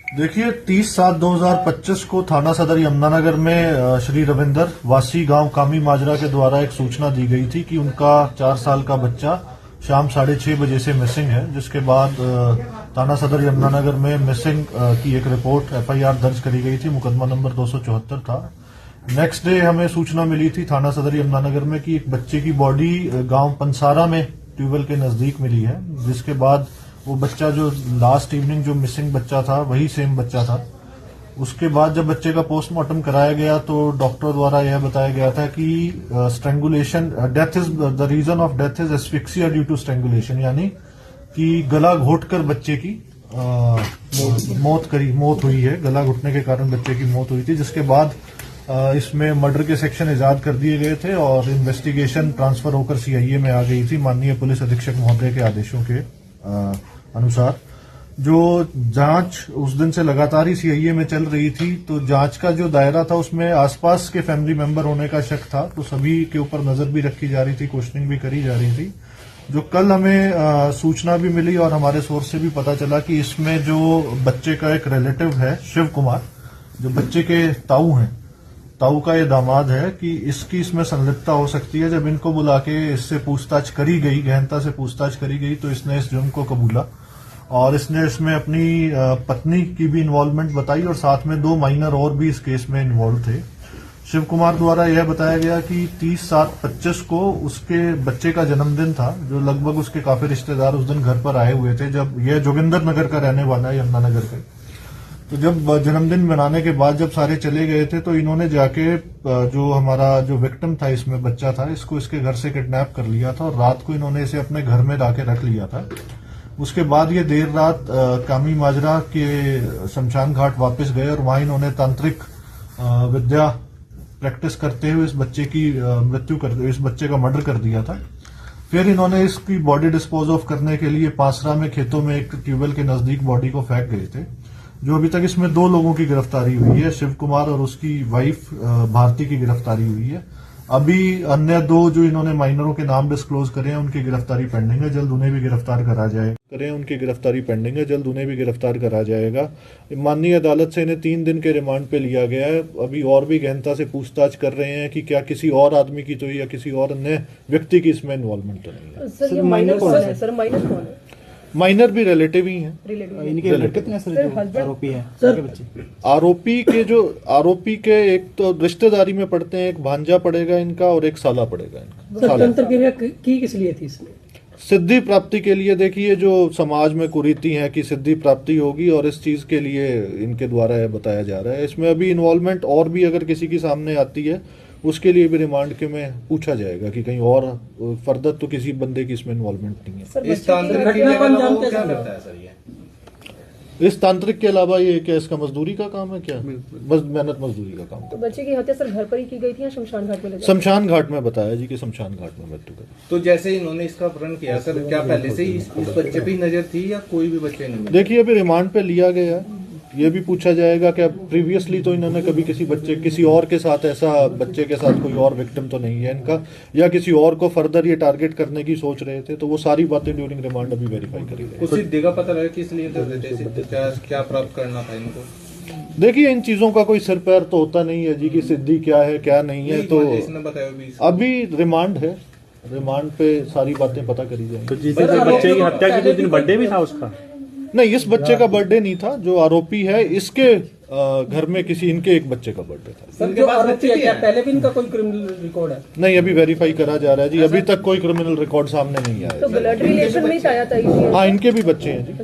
देखिए 30/7/2025 को थाना सदर यमुनानगर में श्री रविंदर वासी गांव कामी माजरा के द्वारा एक सूचना दी गई थी कि उनका 4 साल का बच्चा शाम 6:30 बजे से मिसिंग है, जिसके बाद थाना सदर यमुनानगर में मिसिंग की एक रिपोर्ट एफआईआर दर्ज करी गई थी। मुकदमा नंबर 274 था। नेक्स्ट डे हमें सूचना मिली थी थाना सदर यमुनानगर में कि एक बच्चे की बॉडी गांव पंसारा में ट्यूबवेल के नजदीक मिली है, जिसके बाद वो बच्चा जो लास्ट इवनिंग जो मिसिंग बच्चा था वही सेम बच्चा था। उसके बाद जब बच्चे का पोस्टमार्टम कराया गया तो डॉक्टर द्वारा यह बताया गया था कि strangulation death is the reason of death is asphyxia due to strangulation, यानी कि गला घोटकर बच्चे की मौत हुई है। गला घुटने के कारण बच्चे की मौत हुई थी, जिसके बाद इसमें मर्डर के सेक्शन इजाद कर दिए गए थे और इन्वेस्टिगेशन ट्रांसफर होकर सीआईए में आ गई थी माननीय पुलिस अधीक्षक महोदय के आदेशों के अनुसार। जो जांच उस दिन से लगातार ही सीआईए में चल रही थी, तो जांच का जो दायरा था उसमें आसपास के फैमिली मेंबर होने का शक था, तो सभी के ऊपर नजर भी रखी जा रही थी, क्वेश्चनिंग भी करी जा रही थी। जो कल हमें सूचना भी मिली और हमारे सोर्स से भी पता चला कि इसमें जो बच्चे का एक रिलेटिव है शिव कुमार, जो बच्चे के ताऊ हैं, ताऊ का ये दामाद है, कि इसकी इसमें संलिप्तता हो सकती है। जब इनको बुला के इससे पूछताछ करी गई, गहनता से पूछताछ करी गई, तो इसने इस जुर्म को कबूला और इसने इसमें अपनी पत्नी की भी इन्वॉल्वमेंट बताई और साथ में 2 माइनर और भी इस केस में इन्वॉल्व थे। शिव कुमार द्वारा यह बताया गया कि 30/7/25 को उसके बच्चे का जन्मदिन था, जो लगभग उसके काफी रिश्तेदार उस दिन घर पर आए हुए थे। जब यह जोगिंदर नगर का रहने वाला है, यमुनानगर का, तो जब जन्मदिन मनाने के बाद जब सारे चले गए थे, तो इन्होंने जाके जो हमारा जो विक्टिम था, इसमें बच्चा था, इसको इसके घर से किडनैप कर लिया था और रात को इन्होंने इसे अपने घर में लाके रख लिया था। उसके बाद ये देर रात कामी माजरा के शमशान घाट वापस गए और वहां इन्होंने तांत्रिक विद्या प्रैक्टिस करते हुए इस बच्चे की इस बच्चे का मर्डर कर दिया था। फिर इन्होंने इसकी बॉडी डिस्पोज ऑफ करने के लिए पासरा में खेतों में एक ट्यूबवेल के नजदीक बॉडी को फेंक गए थे। जो अभी तक इसमें 2 लोगों की गिरफ्तारी हुई है, शिव कुमार और उसकी वाइफ भारती की गिरफ्तारी हुई है। अभी अन्य 2 जो इन्होंने माइनरों के नाम डिस्क्लोज करे हैं, उनकी गिरफ्तारी पेंडिंग है, जल्द उन्हें भी गिरफ्तार करा जाएगा। माननीय अदालत से इन्हें 3 दिन के रिमांड पे लिया गया है। अभी और भी गहनता से पूछताछ कर रहे हैं कि क्या किसी और आदमी की तो या किसी और अन्य व्यक्ति की इसमें इन्वॉल्वमेंट तो नहीं है। सर, ये माइनर कौन है? सर, माइनर कौन है? माइनर भी रिलेटिव ही हैं। इनके कितने सर आरोपी हैं? आरोपी के एक तो रिश्तेदारी में पड़ते हैं, एक भांजा पड़ेगा इनका और एक साला पड़ेगा इनका। तंत्र क्रिया की किस लिए थी इसमें? सिद्धि प्राप्ति के लिए। देखिए, जो समाज में कुरीति है कि सिद्धि प्राप्ति होगी और इस चीज के लिए इनके द्वारा यह बताया जा रहा है। इसमें अभी इन्वॉल्वमेंट और भी अगर किसी की सामने आती है, उसके लिए भी रिमांड के में पूछा जाएगा कि कहीं और फर्दर तो किसी बंदे की इसमें इन्वॉल्वमेंट नहीं है। इस तांत्रिक के अलावा वो क्या करता है सर? ये इस तांत्रिक के अलावा ये क्या इसका मजदूरी का काम है? क्या मेहनत मजदूरी का काम? तो बच्चे की हत्या सर घर पर ही की गई थी या शमशान घाट में? शमशान घाट में बताया जी कि शमशान घाट में मृत्यु कर। तो जैसे इन्होंने इसका अपहरण किया सर, क्या पहले से ही इस बच्चे पे ही नजर थी या कोई भी बच्चे नहीं? देखिए, अभी रिमांड पे लिया गया, ये भी पूछा जाएगा कि प्रीवियसली तो इन्होंने कभी किसी और के साथ ऐसा बच्चे के साथ कोई और विक्टिम तो नहीं है इनका, या किसी और को फर्दर ये टारगेट करने की सोच रहे थे, तो वो सारी बातें ड्यूरिंग रिमांड अभी वेरीफाई करेंगे। कुछ सिद्धि का पता लगा किस लिए कर रहे थे, क्या प्राप्त करना था इनको? देखिए, इन चीजों का कोई सिर पैर तो होता नहीं है जी कि सिद्धि क्या है क्या नहीं है, तो अभी रिमांड है, रिमांड पे सारी बातें पता करी जाएंगी। तो जिस बच्चे की हत्या की दिन बर्थडे भी था उसका? नहीं, इस बच्चे का बर्थडे नहीं था। जो आरोपी है, इसके घर में इनके एक बच्चे का बर्थडे था। सर, जो आरोपी है, क्या पहले भी इनका कोई क्रिमिनल रिकॉर्ड है? नहीं, अभी वेरीफाई करा जा रहा है जी। अभी तक कोई क्रिमिनल रिकॉर्ड सामने नहीं आया। तो ब्लड रिलेशन में ही आया था? हाँ, इनके भी बच्चे हैं जी।